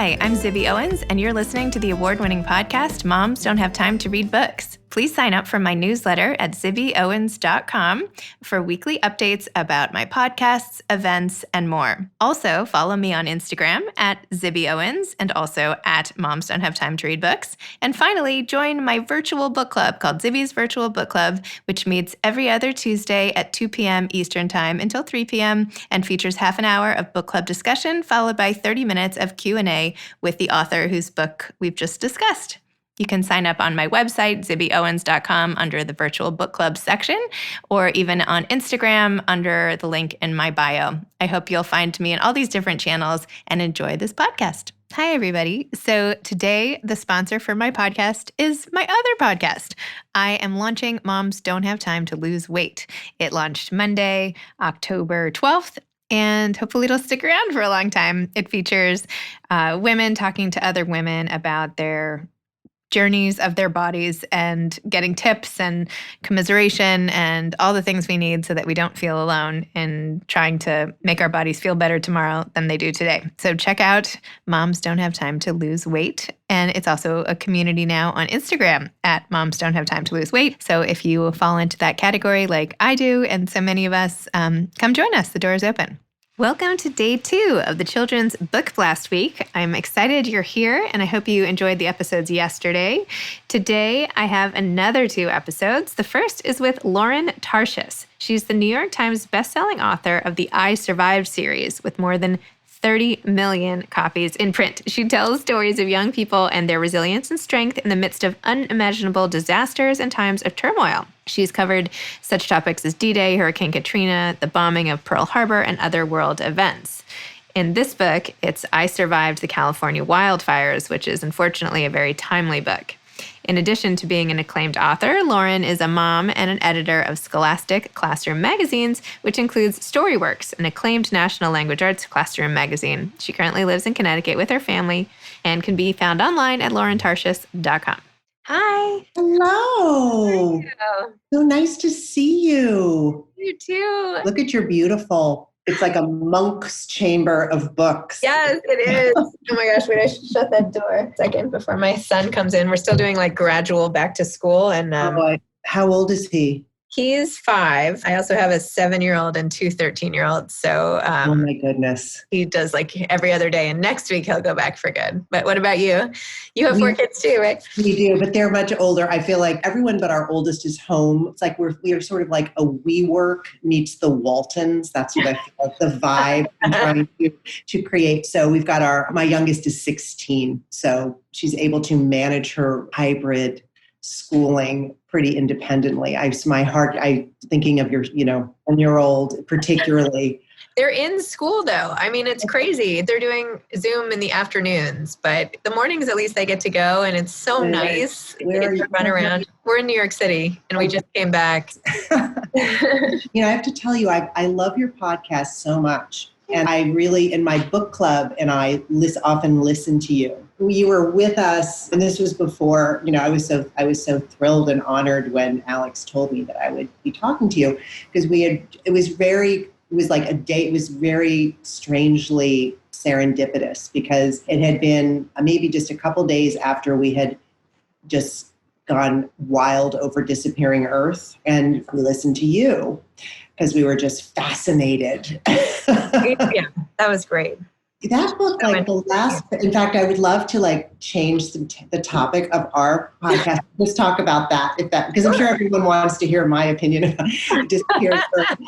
Hi, I'm Zibby Owens, and you're listening to the award-winning podcast, Moms Don't Have Time to Read Books. Please sign up for my newsletter at zibbyowens.com for weekly updates about my podcasts, events, and more. Also, follow me on Instagram at Zibby Owens and also at Moms Don't Have Time to Read Books. And finally, join my virtual book club called Zibby's Virtual Book Club, which meets every other Tuesday at 2 p.m. Eastern Time until 3 p.m. and features half an hour of book club discussion followed by 30 minutes of Q&A with the author whose book we've just discussed. You can sign up on my website, zibbyowens.com, under the virtual book club section, or even on Instagram under the link in my bio. I hope you'll find me in all these different channels and enjoy this podcast. Hi, everybody. So today, the sponsor for my podcast is my other podcast. I am launching Moms Don't Have Time to Lose Weight. It launched Monday, October 12th. And hopefully it'll stick around for a long time. It features women talking to other women about their journeys of their bodies and getting tips and commiseration and all the things we need so that we don't feel alone in trying to make our bodies feel better tomorrow than they do today. So check out Moms Don't Have Time to Lose Weight. And it's also a community now on Instagram at Moms Don't Have Time to Lose Weight. So if you fall into that category like I do and so many of us, come join us. The door is open. Welcome to day 2 of the Children's Book Blast Week. I'm excited you're here, and I hope you enjoyed the episodes yesterday. Today, I have another 2 episodes. The first is with Lauren Tarshis. She's the New York Times bestselling author of the I Survived series with more than 30 million copies in print. She tells stories of young people and their resilience and strength in the midst of unimaginable disasters and times of turmoil. She's covered such topics as D-Day, Hurricane Katrina, the bombing of Pearl Harbor, and other world events. In this book, it's I Survived the California Wildfires, which is unfortunately a very timely book. In addition to being an acclaimed author, Lauren is a mom and an editor of Scholastic Classroom magazines, which includes Storyworks, an acclaimed National Language Arts classroom magazine. She currently lives in Connecticut with her family and can be found online at laurentarshis.com. Hi. Hello. So nice to see you. You too. Look at your beautiful, it's like a monk's chamber of books. Yes, it is. Oh my gosh, wait, I should shut that door a second before my son comes in. We're still doing like gradual back to school. And How old is he? He's 5. I also have a 7-year-old and 2 13-year-olds. So oh my goodness. He does like every other day. And next week he'll go back for good. But what about you? You have 4 kids too, right? We do, but they're much older. I feel like everyone but our oldest is home. It's like we are sort of like a WeWork meets the Waltons. That's what I feel like the vibe I'm trying to create. So we've got my youngest is 16. So she's able to manage her hybrid schooling pretty independently. Thinking of your, 1-year-old particularly. They're in school though. I mean, it's crazy. They're doing Zoom in the afternoons, but the mornings at least they get to go and it's so nice. Where to run around. We're in New York City and we just came back. I have to tell you, I love your podcast so much. And I really, in my book club, and I often listen to you. You were with us, and this was before, I was so thrilled and honored when Alex told me that I would be talking to you, because it was very strangely serendipitous, because it had been maybe just a couple days after we had just gone wild over Disappearing Earth, and we listened to you because we were just fascinated. Yeah, that was great. That book, in fact, I would love to change the topic of our podcast. Let's talk about that, because I'm sure everyone wants to hear my opinion about Disappearing Earth.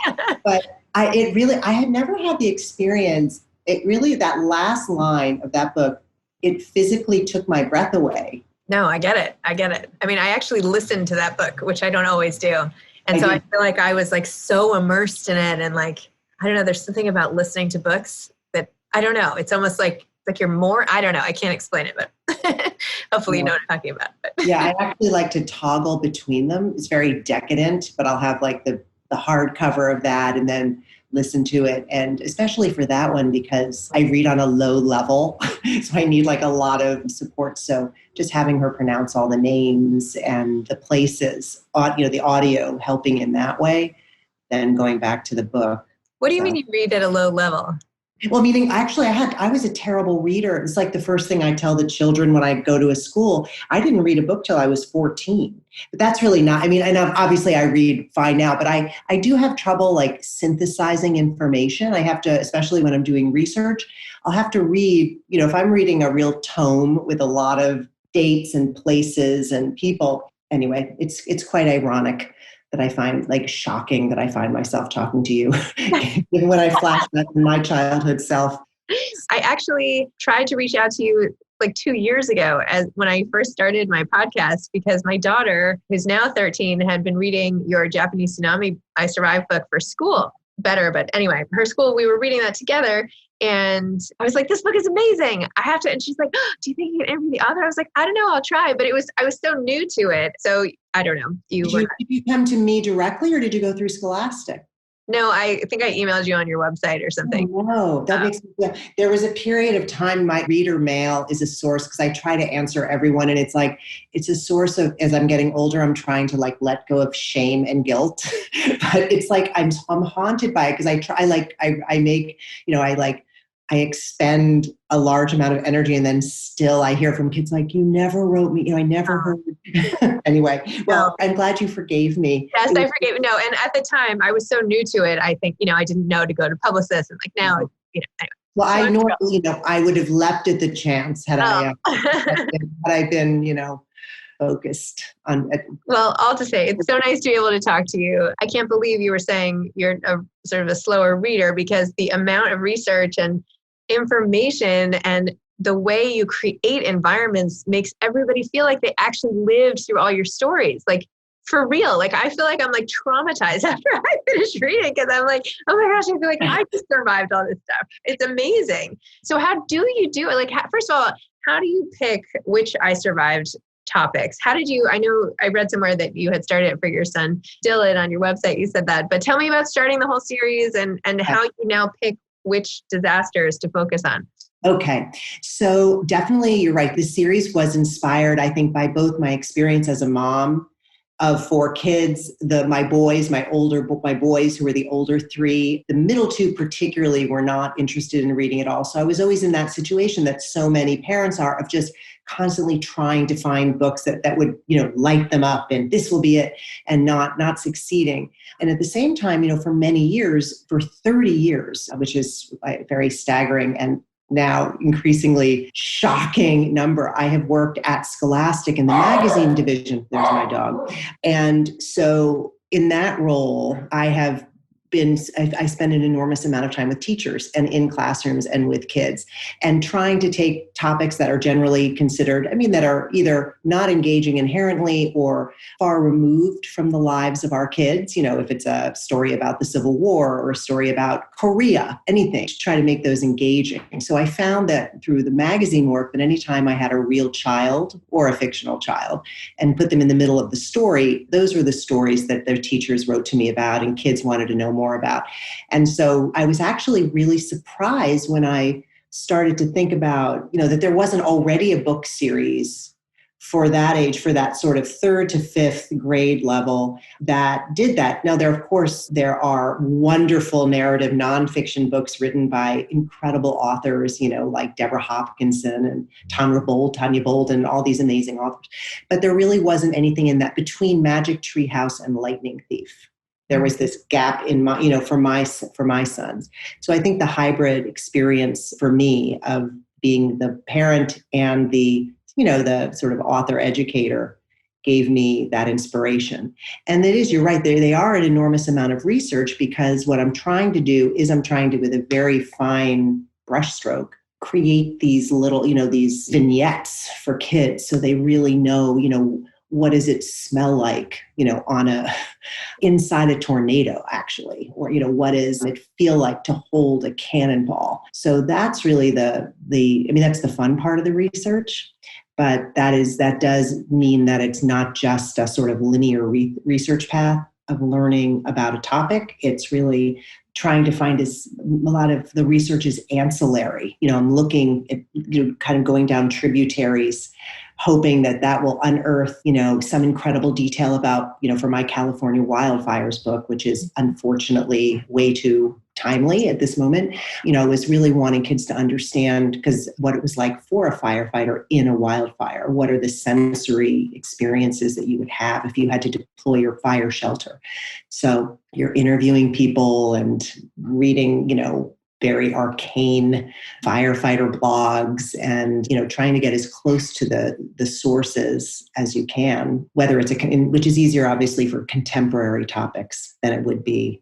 But I had never had the experience. That last line of that book, it physically took my breath away. No, I get it. I mean, I actually listened to that book, which I don't always do. And I feel like I was so immersed in it. And I don't know, there's something about listening to books that, I don't know, it's almost like you're more, I don't know, I can't explain it, but hopefully you know what I'm talking about. But. Yeah, I actually like to toggle between them. It's very decadent, but I'll have the hardcover of that and then listen to it. And especially for that one, because I read on a low level, so I need a lot of support. So just having her pronounce all the names and the places, the audio helping in that way, then going back to the book. What do you mean you read at a low level? Well, meaning actually I was a terrible reader. It's like the first thing I tell the children when I go to a school. I didn't read a book till I was 14. But that's really not, I mean, and obviously I read fine now, but I do have trouble like synthesizing information. I have to, especially when I'm doing research, I'll have to read, if I'm reading a real tome with a lot of dates and places and people. Anyway, it's quite ironic that I find like shocking that I find myself talking to you when I flash back to my childhood self. I actually tried to reach out to you like 2 years ago as when I first started my podcast, because my daughter, who's now 13, had been reading your Japanese Tsunami I Survived book for school. Better, but anyway, her school, we were reading that together. And I was like, this book is amazing. I have to. And she's like, oh, do you think you can interview the author? I was like, I don't know. I'll try. But I was so new to it. So I don't know. Did you come to me directly or did you go through Scholastic? No, I think I emailed you on your website or something. Oh, no, that makes me feel. There was a period of time, my reader mail is a source because I try to answer everyone. And it's like, it's a source of, as I'm getting older, I'm trying to like let go of shame and guilt. But it's like, I'm haunted by it because I expend a large amount of energy and then still I hear from kids like, you never wrote me, I never heard. Anyway, well, I'm glad you forgave me. Yes, I forgave. No, and at the time I was so new to it. I think, I didn't know to go to publicists and like now, anyway. Well, I normally, I would have leapt at the chance had I been, focused on it. Well, all to say, it's so nice to be able to talk to you. I can't believe you were saying you're a sort of a slower reader because the amount of research and information and the way you create environments makes everybody feel like they actually lived through all your stories. Like for real, like I feel like I'm like traumatized after I finish reading because I'm like, oh my gosh, I feel like I just survived all this stuff. It's amazing. So how do you do it? Like, first of all, how do you pick which I survived topics? How did you, I know I read somewhere that you had started it for your son, Dylan, on your website, you said that, but tell me about starting the whole series and how you now pick which disasters to focus on. Okay. So definitely you're right. This series was inspired, I think, by both my experience as a mom of 4 kids, my boys who were the older 3, the middle 2 particularly were not interested in reading at all. So I was always in that situation that so many parents are of just constantly trying to find books that would, light them up and this will be it and not succeeding. And at the same time, for many years, for 30 years, which is very staggering and now increasingly shocking number, I have worked at Scholastic in the magazine division. There's my dog. And so in that role, I spend an enormous amount of time with teachers and in classrooms and with kids and trying to take topics that are generally considered, that are either not engaging inherently or far removed from the lives of our kids. If it's a story about the Civil War or a story about Korea, anything, to try to make those engaging. So I found that through the magazine work that anytime I had a real child or a fictional child and put them in the middle of the story, those were the stories that their teachers wrote to me about and kids wanted to know more about. And so I was actually really surprised when I started to think about, that there wasn't already a book series for that age, for that sort of 3rd to 5th grade level that did that. Now, there are wonderful narrative nonfiction books written by incredible authors, like Deborah Hopkinson and Tanya Bold, and all these amazing authors. But there really wasn't anything in that between Magic Tree House and Lightning Thief. There was this gap in for my sons. So I think the hybrid experience for me of being the parent and the sort of author educator gave me that inspiration. And it is, you're right, they are an enormous amount of research because what I'm trying to do is with a very fine brushstroke, create these little, these vignettes for kids so they really know, what does it smell like, inside a tornado, actually, or, what does it feel like to hold a cannonball? So that's really that's the fun part of the research, but that does mean that it's not just a sort of linear research path of learning about a topic. It's really trying to find a lot of the research is ancillary. I'm looking at, kind of going down tributaries, hoping that will unearth, some incredible detail about, for my California wildfires book, which is unfortunately way too timely at this moment, was really wanting kids to understand, because what it was like for a firefighter in a wildfire. What are the sensory experiences that you would have if you had to deploy your fire shelter? So you're interviewing people and reading, very arcane firefighter blogs and, trying to get as close to the sources as you can, whether it's which is easier, obviously, for contemporary topics than it would be,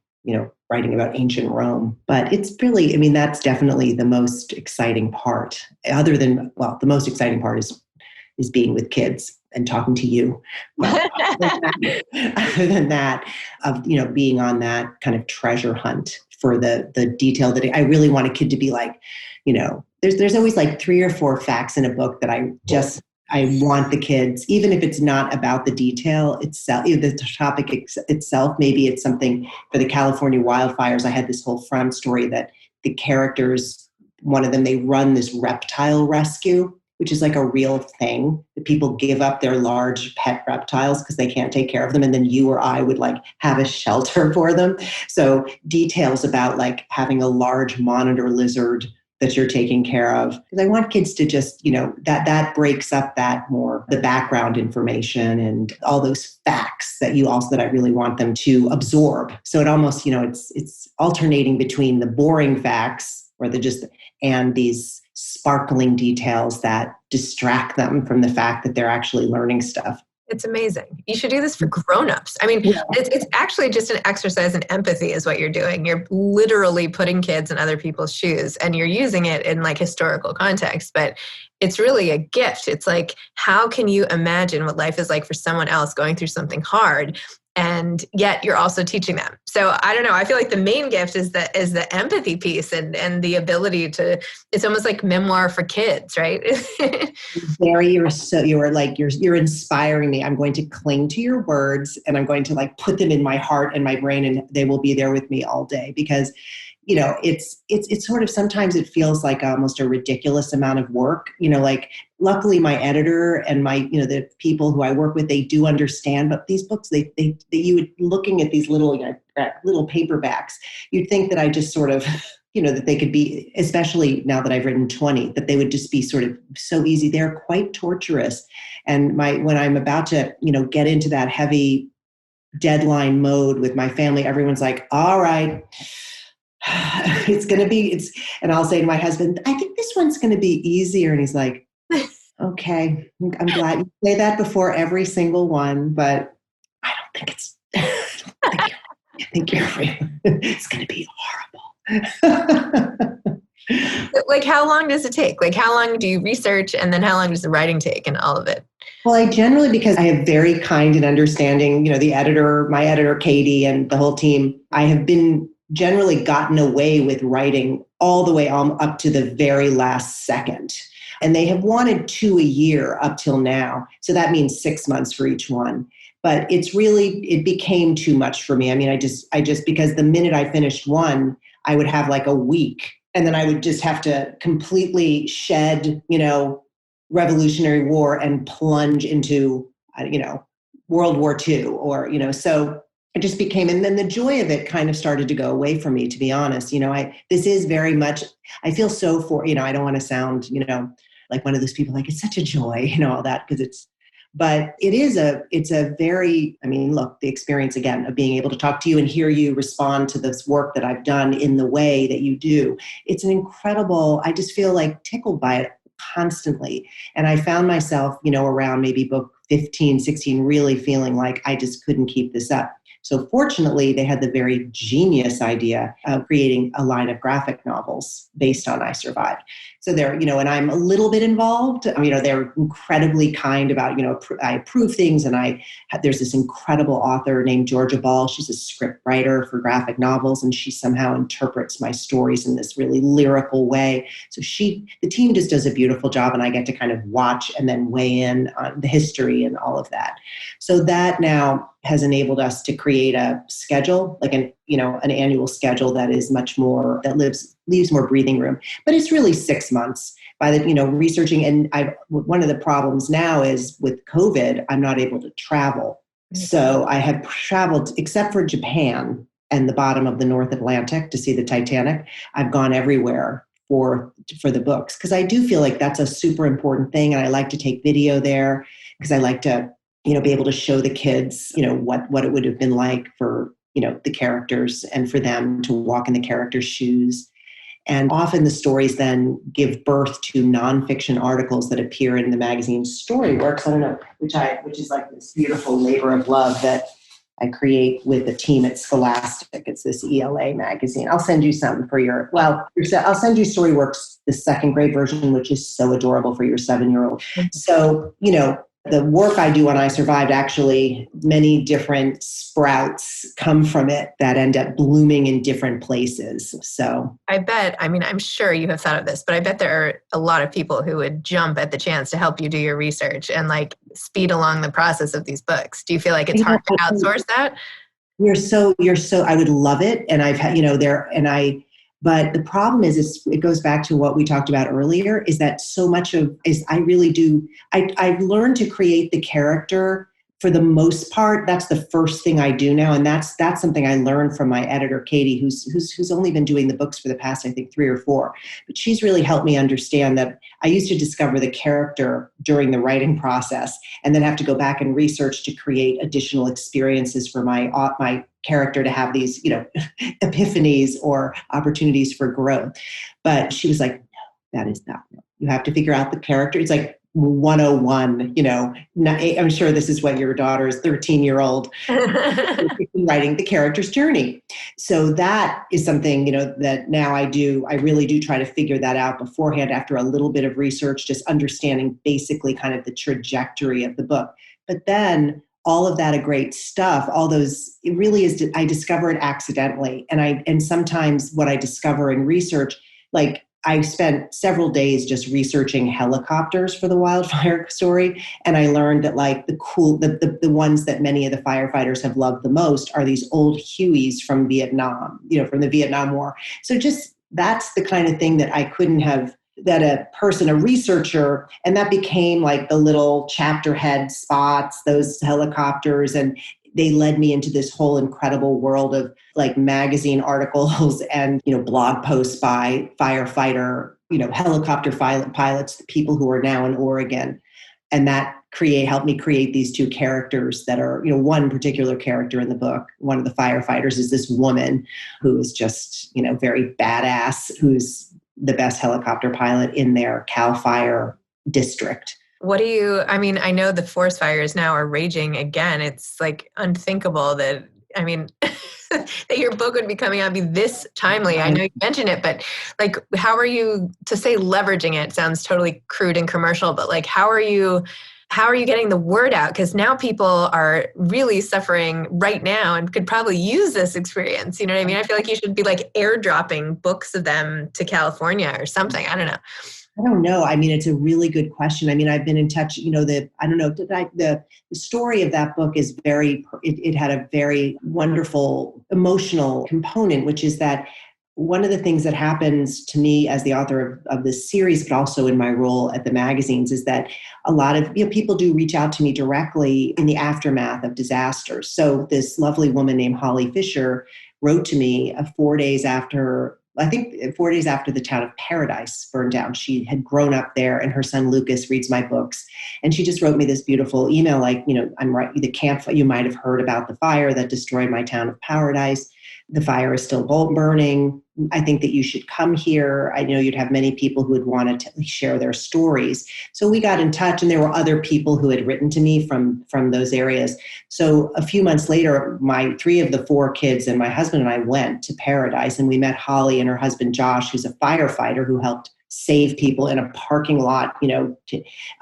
writing about ancient Rome. But it's really, that's definitely the most exciting part. The most exciting part is being with kids and talking to you. But other than that, of, being on that kind of treasure hunt for the detail that I really want a kid to be like, there's always like 3 or 4 facts in a book that I want the kids, even if it's not about the detail itself, the topic itself, maybe it's something for the California wildfires. I had this whole front story that the characters, one of them, they run this reptile rescue, which is like a real thing that people give up their large pet reptiles because they can't take care of them. And then you or I would like have a shelter for them. So details about like having a large monitor lizard that you're taking care of. Because I want kids to just, that breaks up that more, the background information and all those facts that I really want them to absorb. So it almost, it's alternating between the boring facts and these sparkling details that distract them from the fact that they're actually learning stuff. It's amazing. You should do this for grown-ups. It's actually just an exercise in empathy is what you're doing. You're literally putting kids in other people's shoes and you're using it in like historical context, but it's really a gift. It's like, how can you imagine what life is like for someone else going through something hard? And yet you're also teaching them. So I don't know. I feel like the main gift is the empathy piece and the ability to, it's almost like memoir for kids, right? You're inspiring me. I'm going to cling to your words and I'm going to like put them in my heart and my brain and they will be there with me all day because it's sort of, sometimes it feels like almost a ridiculous amount of work, like luckily my editor and my, the people who I work with, they do understand, but these books, you would looking at these little paperbacks, you'd think that I just sort of, that they could be, especially now that I've written 20, that they would just be sort of so easy. They're quite torturous. And when I'm about to, get into that heavy deadline mode with my family, everyone's like, all right, and I'll say to my husband, I think this one's going to be easier. And he's like, okay, I'm glad you say that before every single one, but I think it's going to be horrible. Like, how long does it take? Like, how long do you research and then how long does the writing take and all of it? Well, I generally, because I have very kind and understanding, the editor, my editor, Katie, and the whole team, I have been generally gotten away with writing all the way up to the very last second. And they have wanted 2 a year up till now. So that means 6 months for each one. But it became too much for me. I just, because the minute I finished one, I would have like a week. And then I would just have to completely shed, Revolutionary War and plunge into, World War II or, so it just became, and then the joy of it kind of started to go away from me, to be honest. This is very much, I feel so I don't want to sound, like one of those people, like it's such a joy, all that, but it's a very, look, the experience again of being able to talk to you and hear you respond to this work that I've done in the way that you do. It's an incredible, I just feel like tickled by it constantly. And I found myself, around maybe book 15, 16, really feeling like I just couldn't keep this up. So fortunately, they had the very genius idea of creating a line of graphic novels based on I Survived. So they're, and I'm a little bit involved. They're incredibly kind about, I approve things. And there's this incredible author named Georgia Ball. She's a script writer for graphic novels, and she somehow interprets my stories in this really lyrical way. So the team just does a beautiful job, and I get to kind of watch and then weigh in on the history and all of that. So that now has enabled us to create a schedule, like an annual schedule that is much more, that leaves more breathing room. But it's really 6 months by the, researching. And one of the problems now is with COVID, I'm not able to travel. So I have traveled, except for Japan, and the bottom of the North Atlantic to see the Titanic. I've gone everywhere for the books because I do feel like that's a super important thing. And I like to take video there because I like to, be able to show the kids, what it would have been like for, the characters and for them to walk in the characters' shoes. And often the stories then give birth to nonfiction articles that appear in the magazine Storyworks. I don't know, which is like this beautiful labor of love that I create with a team at Scholastic. It's this ELA magazine. I'll send you some I'll send you Storyworks, the second grade version, which is so adorable for your 7-year-old. So, the work I do on I Survived, actually, many different sprouts come from it that end up blooming in different places. So I'm sure you have thought of this, but I bet there are a lot of people who would jump at the chance to help you do your research and like speed along the process of these books. Do you feel like it's hard to outsource that? You're so, I would love it. And I've had, but the problem is it goes back to what we talked about earlier, is that so much I've learned to create the character for the most part. That's the first thing I do now. And that's something I learned from my editor, Katie, who's only been doing the books for the past, I think, 3 or 4. But she's really helped me understand that I used to discover the character during the writing process and then have to go back and research to create additional experiences for my character to have these, epiphanies or opportunities for growth. But she was like, no, that is not. You have to figure out the character. It's like 101, I'm sure this is what your daughter's 13-year-old writing the character's journey. So that is something, that now I really do try to figure that out beforehand after a little bit of research, just understanding basically kind of the trajectory of the book. But then all of that great stuff, all those, it really is, I discover it accidentally. And sometimes what I discover in research, like I spent several days just researching helicopters for the wildfire story. And I learned that like the ones that many of the firefighters have loved the most are these old Hueys from Vietnam, from the Vietnam War. So just, that's the kind of thing that I couldn't have, that a researcher, and that became like the little chapter head spots, those helicopters, and they led me into this whole incredible world of like magazine articles and, blog posts by firefighter, helicopter pilots, the people who are now in Oregon. And that helped me create these 2 characters that are, one particular character in the book. One of the firefighters is this woman who is just, very badass, who's the best helicopter pilot in their CAL FIRE district. I know the forest fires now are raging again. It's like unthinkable that that your book would be coming out and be this timely. I know you mentioned it, but like, how are you, to say leveraging it sounds totally crude and commercial, but like, how are you getting the word out? Because now people are really suffering right now and could probably use this experience. You know what I mean? I feel like you should be like airdropping books of them to California or something. I don't know. It's a really good question. I've been in touch, the story of that book is it had a very wonderful emotional component, which is that one of the things that happens to me as the author of this series, but also in my role at the magazines, is that a lot of people do reach out to me directly in the aftermath of disasters. So this lovely woman named Holly Fisher wrote to me 4 days after the town of Paradise burned down. She had grown up there, and her son Lucas reads my books. And she just wrote me this beautiful email, like, I'm right. The camp, you might have heard about the fire that destroyed my town of Paradise. The fire is still burning. I think that you should come here. I know you'd have many people who would want to share their stories. So we got in touch, and there were other people who had written to me from those areas. So a few months later, my 3 of the 4 kids and my husband and I went to Paradise, and we met Holly and her husband, Josh, who's a firefighter who helped save people in a parking lot,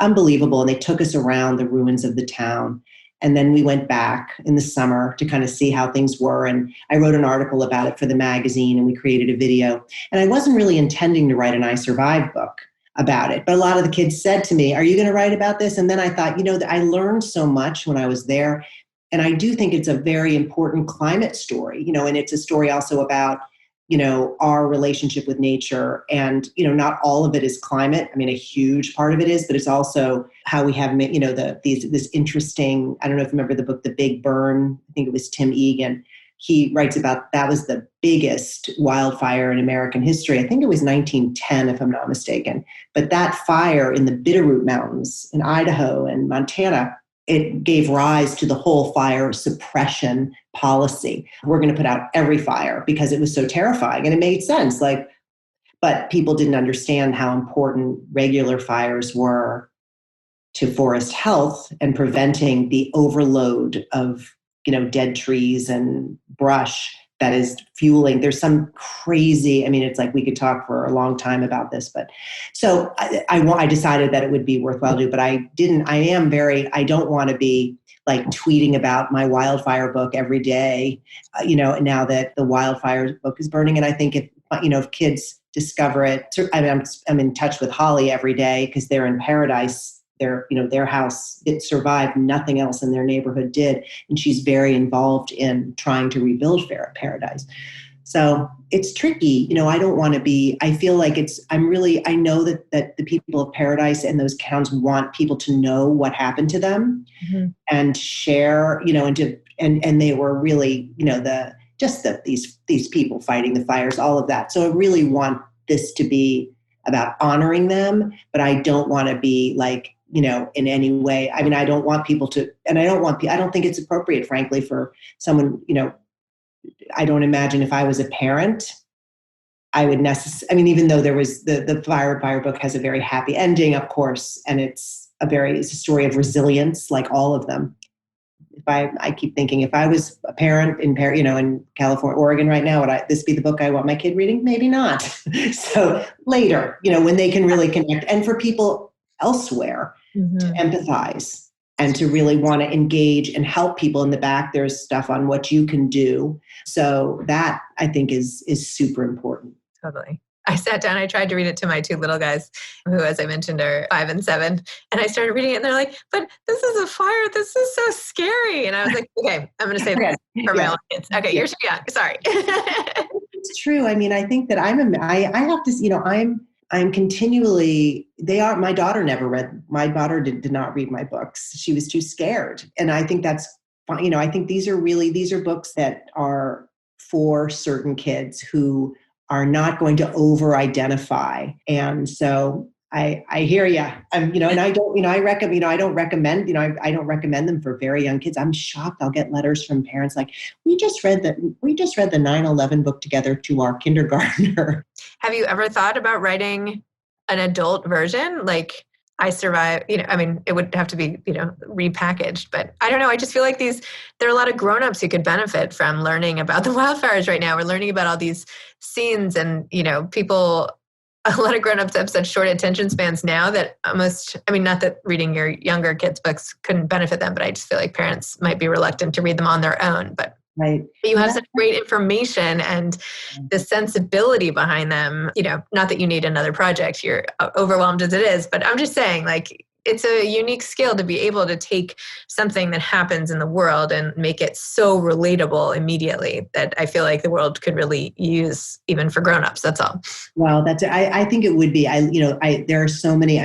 unbelievable. And they took us around the ruins of the town. And then we went back in the summer to kind of see how things were. And I wrote an article about it for the magazine, and we created a video. And I wasn't really intending to write an I Survived book about it. But a lot of the kids said to me, are you going to write about this? And then I thought, I learned so much when I was there. And I do think it's a very important climate story, and it's a story also about, our relationship with nature. And, not all of it is climate. A huge part of it is, but it's also how we have, this interesting, I don't know if you remember the book, The Big Burn. I think it was Tim Egan. he writes about that was the biggest wildfire in American history. I think it was 1910, if I'm not mistaken. But that fire in the Bitterroot Mountains in Idaho and Montana, it gave rise to the whole fire suppression policy. We're going to put out every fire because it was so terrifying. And it made sense. But people didn't understand how important regular fires were to forest health and preventing the overload of, dead trees and brush that is fueling. There's some crazy, it's like we could talk for a long time about this, but so I decided that it would be worthwhile to do, but I don't want to be like tweeting about my wildfire book every day, now that the wildfire book is burning. And I think if kids discover it, I'm in touch with Holly every day because they're in paradise. Their house, it survived. Nothing else in their neighborhood did. And she's very involved in trying to rebuild paradise. So it's tricky. I don't want to be, I feel like I know that the people of paradise and those towns want people to know what happened to them and share, and they were really, these people fighting the fires, all of that. So I really want this to be about honoring them, but I don't want to be like, in any way. I don't want people to, and I don't think it's appropriate, frankly, for someone, I don't imagine if I was a parent, I would even though there was the fire book has a very happy ending, of course, and it's a story of resilience, like all of them. I keep thinking, if I was a parent in California, Oregon right now, would this be the book I want my kid reading? Maybe not. So later, when they can really connect, and for people elsewhere to empathize and to really want to engage and help people in the back. There's stuff on what you can do. So that I think is super important. Totally. I sat down, I tried to read it to my two little guys, who, as I mentioned, are 5 and 7. And I started reading it and they're like, but this is a fire. This is so scary. And I was like, okay, I'm going to say this for my own kids. Okay, you're too young. Sorry. It's true. I think that I have to, I'm continually, my daughter did not read my books. She was too scared. And I think that's fine. I think these are books that are for certain kids who are not going to over-identify. And so I hear you. And I don't, I recommend, I don't recommend them for very young kids. I'm shocked. I'll get letters from parents like, we just read the 9/11 book together to our kindergartner. Have you ever thought about writing an adult version? Like I Survived, it would have to be, repackaged, but I don't know. I just feel like there are a lot of grownups who could benefit from learning about the wildfires right now. We're learning about all these scenes and, a lot of grownups have such short attention spans now that almost, not that reading your younger kids' books couldn't benefit them, but I just feel like parents might be reluctant to read them on their own. But right. You have such great information and the sensibility behind them, not that you need another project, you're overwhelmed as it is, but I'm just saying, like, it's a unique skill to be able to take something that happens in the world and make it so relatable immediately that I feel like the world could really use even for grownups. That's all. Well, I think it would be, there are so many,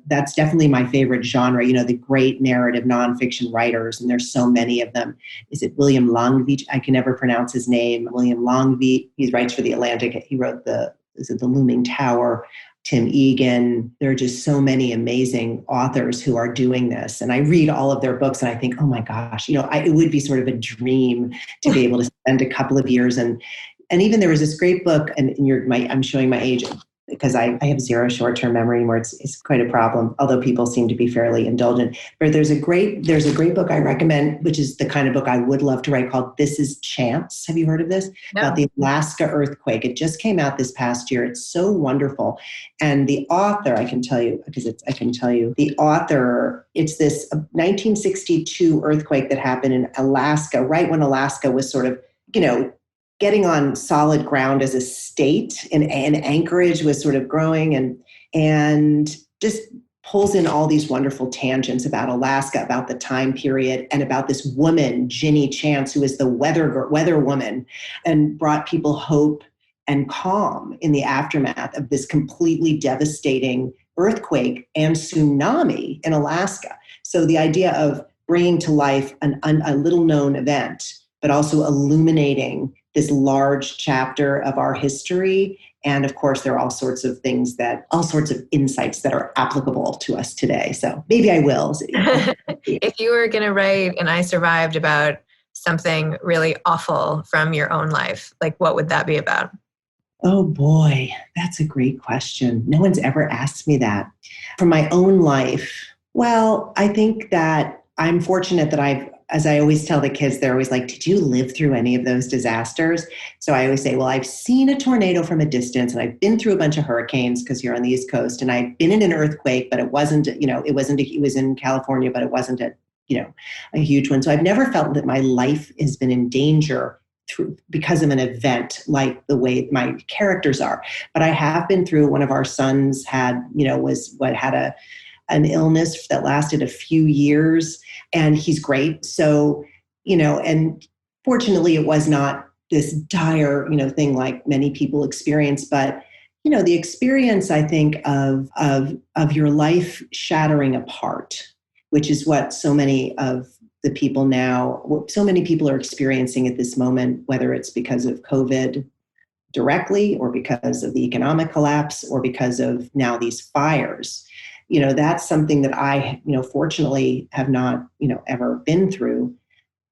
that's definitely my favorite genre, the great narrative nonfiction writers. And there's so many of them. Is it William Longview? I can never pronounce his name. William Longview. He writes for The Atlantic. He wrote The Looming Tower. Tim Egan. There are just so many amazing authors who are doing this. And I read all of their books and I think, oh my gosh, it would be sort of a dream to be able to spend a couple of years. And even there was this great book, and I'm showing my age because I have zero short-term memory anymore. It's quite a problem, although people seem to be fairly indulgent. But there's a great book I recommend, which is the kind of book I would love to write, called This Is Chance. Have you heard of this? No. About the Alaska earthquake. It just came out this past year. It's so wonderful. And the author, it's this 1962 earthquake that happened in Alaska, right when Alaska was sort of, getting on solid ground as a state, and Anchorage was sort of growing, and just pulls in all these wonderful tangents about Alaska, about the time period, and about this woman, Ginny Chance, who is the weather woman, and brought people hope and calm in the aftermath of this completely devastating earthquake and tsunami in Alaska. So the idea of bringing to life a little known event but also illuminating this large chapter of our history. And of course, there are all sorts of insights that are applicable to us today. So maybe I will. If you were going to write and I survived about something really awful from your own life, like what would that be about? Oh boy, that's a great question. No one's ever asked me that. From my own life, well, I think that I'm fortunate that as I always tell the kids, they're always like, did you live through any of those disasters? So I always say, well, I've seen a tornado from a distance and I've been through a bunch of hurricanes because you're on the East Coast, and I've been in an earthquake, but it was in California, but it wasn't a huge one. So I've never felt that my life has been in danger because of an event like the way my characters are. But I have been through, one of our sons had an illness that lasted a few years, and he's great. So, and fortunately it was not this dire, thing like many people experience, but, the experience, I think, of your life shattering apart, which is what so many people are experiencing at this moment, whether it's because of COVID directly or because of the economic collapse or because of now these fires. That's something that I, fortunately have not, ever been through.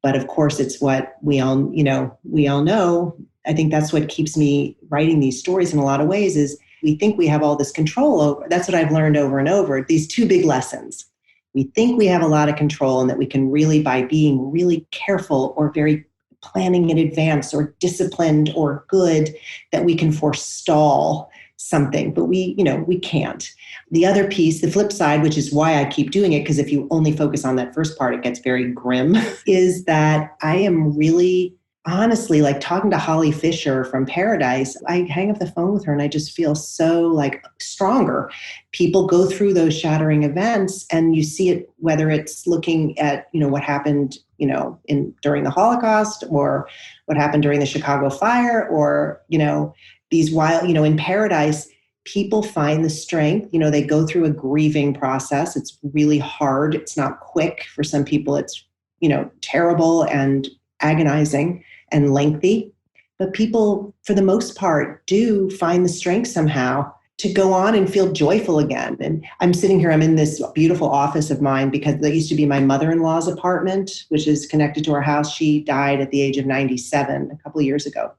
But of course, it's what we all know. I think that's what keeps me writing these stories in a lot of ways, is we think we have all this control over. That's what I've learned over and over. These two big lessons. We think we have a lot of control and that we can really, by being really careful or very planning in advance or disciplined or good, that we can forestall something, but we can't. The other piece, the flip side, which is why I keep doing it, because if you only focus on that first part, it gets very grim, is that I am really, honestly, like talking to Holly Fisher from Paradise, I hang up the phone with her and I just feel so like stronger. People go through those shattering events and you see it, whether it's looking at, what happened, during the Holocaust or what happened during the Chicago fire or, these wild, in Paradise, people find the strength, they go through a grieving process. It's really hard. It's not quick. For some people, it's, terrible and agonizing and lengthy. But people, for the most part, do find the strength somehow to go on and feel joyful again. And I'm sitting here, I'm in this beautiful office of mine because that used to be my mother-in-law's apartment, which is connected to our house. She died at the age of 97 a couple of years ago.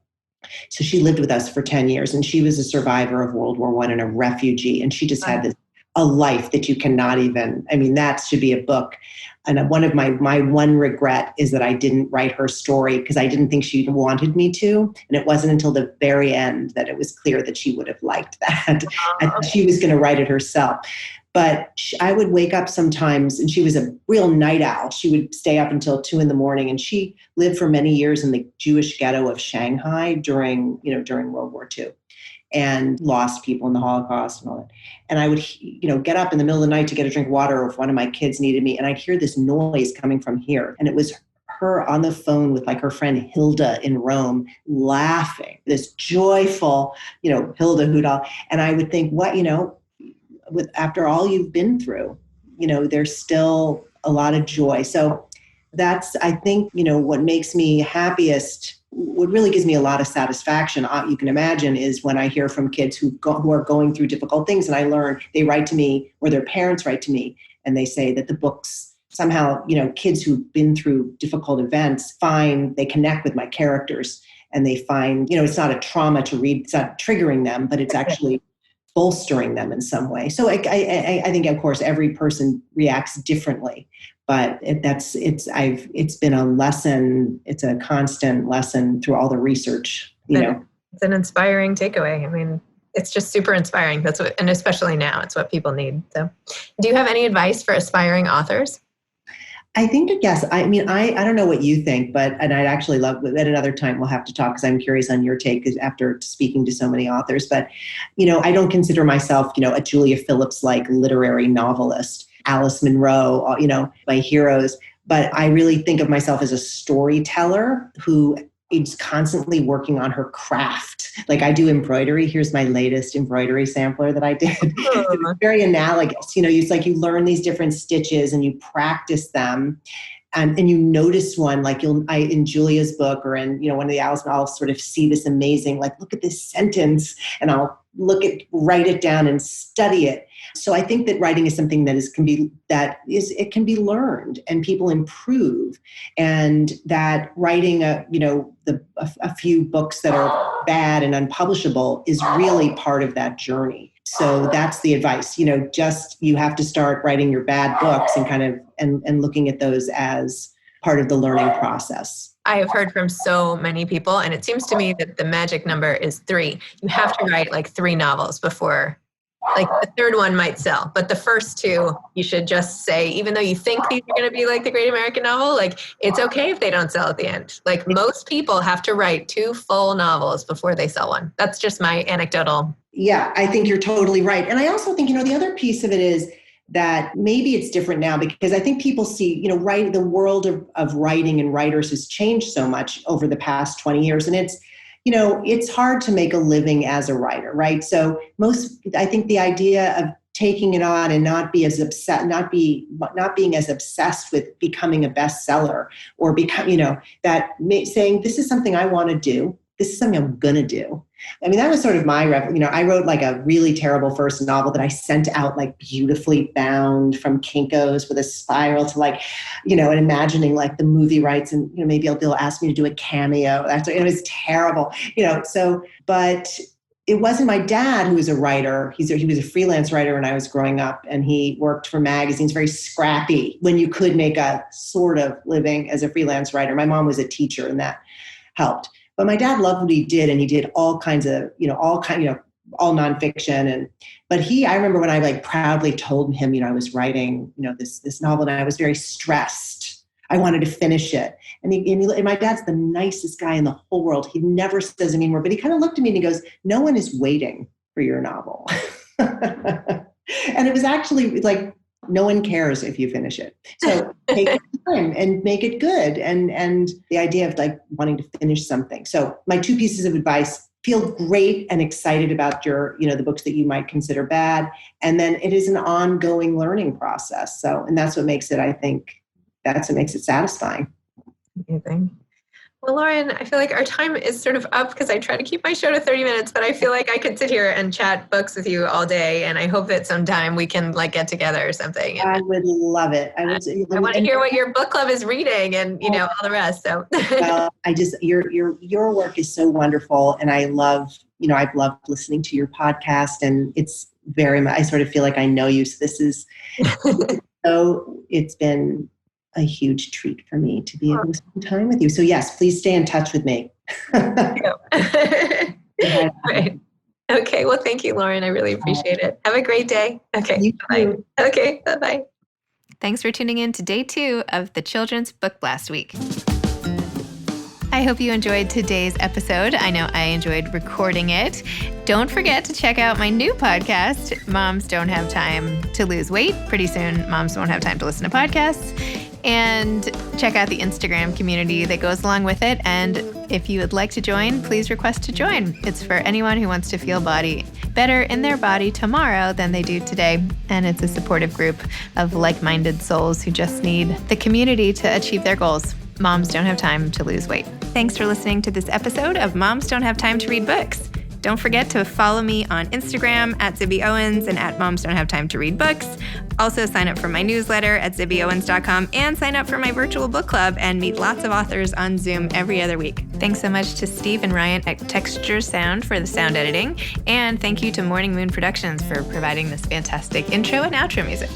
So she lived with us for 10 years and she was a survivor of World War I and a refugee. And she just had a life that you cannot even, that should be a book. And one of my one regret is that I didn't write her story because I didn't think she wanted me to. And it wasn't until the very end that it was clear that she would have liked that. I thought she was going to write it herself. But I would wake up sometimes, and she was a real night owl. She would stay up until 2 a.m. and she lived for many years in the Jewish ghetto of Shanghai during World War II and lost people in the Holocaust and all that. And I would, get up in the middle of the night to get a drink of water, or if one of my kids needed me, and I'd hear this noise coming from here. And it was her on the phone with like her friend Hilda in Rome, laughing, this joyful, Hilda Hudal. And I would think, after all you've been through, there's still a lot of joy. So that's, I think, what makes me happiest, what really gives me a lot of satisfaction, you can imagine, is when I hear from kids who are going through difficult things, and I learn, they write to me or their parents write to me and they say that the books somehow, kids who've been through difficult events they connect with my characters, and they find, it's not a trauma to read, it's not triggering them, but it's actually bolstering them in some way. So I think, of course, every person reacts differently, but it's been a lesson. It's a constant lesson through all the research. It's an inspiring takeaway. It's just super inspiring. And especially now, it's what people need. So, do you have any advice for aspiring authors? I think, yes. I don't know what you think, and I'd actually love, at another time we'll have to talk because I'm curious on your take after speaking to so many authors. But, I don't consider myself, a Julia Phillips-like literary novelist, Alice Munro, my heroes. But I really think of myself as a storyteller who is constantly working on her craft. Like I do embroidery. Here's my latest embroidery sampler that I did. It's very analogous. It's like you learn these different stitches and you practice them. and you notice one, like in Julia's book or in, one of the owls, I'll sort of see this amazing, like, look at this sentence, and I'll write it down and study it. So I think that writing is something it can be learned, and people improve, and that writing a few books that are bad and unpublishable is really part of that journey. So that's the advice, you have to start writing your bad books and looking at those as part of the learning process. I have heard from so many people, and it seems to me that the magic number is 3. You have to write like 3 novels before, like the third one might sell, but the first 2, you should just say, even though you think these are going to be like the Great American Novel, like it's okay if they don't sell at the end. Like most people have to write 2 full novels before they sell one. That's just my anecdotal. Yeah, I think you're totally right. And I also think, the other piece of it is that maybe it's different now, because I think people see, the world of writing and writers has changed so much over the past 20 years. And it's hard to make a living as a writer, right? So I think the idea of taking it on and not being as obsessed with becoming a bestseller, or saying, this is something I want to do. This is something I'm going to do. I mean, that was sort of my, I wrote like a really terrible first novel that I sent out like beautifully bound from Kinko's with a spiral to and imagining like the movie rights, and, maybe they'll ask me to do a cameo. It was terrible, but it wasn't my dad who was a writer. He was a freelance writer when I was growing up, and he worked for magazines, very scrappy when you could make a sort of living as a freelance writer. My mom was a teacher, and that helped. But my dad loved what he did, and he did all kinds of, all nonfiction. I remember when I proudly told him, I was writing, this novel, and I was very stressed. I wanted to finish it. And my dad's the nicest guy in the whole world. He never says a mean word, but he kind of looked at me and he goes, no one is waiting for your novel. And it was actually like, no one cares if you finish it. So take time and make it good. And the idea of wanting to finish something. So my 2 pieces of advice: feel great and excited about your, the books that you might consider bad. And then it is an ongoing learning process. So, and that's what makes it, I think, that's what makes it satisfying. Amazing. Well, Lauren, I feel like our time is sort of up, because I try to keep my show to 30 minutes, but I feel like I could sit here and chat books with you all day. And I hope that sometime we can get together or something. I would love it. I want to hear what your book club is reading and, all the rest. So well, your work is so wonderful. And I love, I've loved listening to your podcast, and it's very much, I sort of feel like I know you. So this is, it's been a huge treat for me to be able to spend time with you. So yes, please stay in touch with me. Right. Okay. Well, thank you, Lauren. I really appreciate it. Have a great day. Okay. Bye. Okay. Bye-bye. Thanks for tuning in to day 2 of the Children's Book Blast Week. I hope you enjoyed today's episode. I know I enjoyed recording it. Don't forget to check out my new podcast, Moms Don't Have Time to Lose Weight. Pretty soon, moms won't have time to listen to podcasts. And check out the Instagram community that goes along with it. And if you would like to join, please request to join. It's for anyone who wants to feel better in their body tomorrow than they do today. And it's a supportive group of like-minded souls who just need the community to achieve their goals. Moms don't have time to lose weight. Thanks for listening to this episode of Moms Don't Have Time to Read Books. Don't forget to follow me on Instagram at Zibby Owens and at Moms Don't Have Time to Read Books. Also sign up for my newsletter at zibbyowens.com and sign up for my virtual book club and meet lots of authors on Zoom every other week. Thanks so much to Steve and Ryan at Texture Sound for the sound editing. And thank you to Morning Moon Productions for providing this fantastic intro and outro music.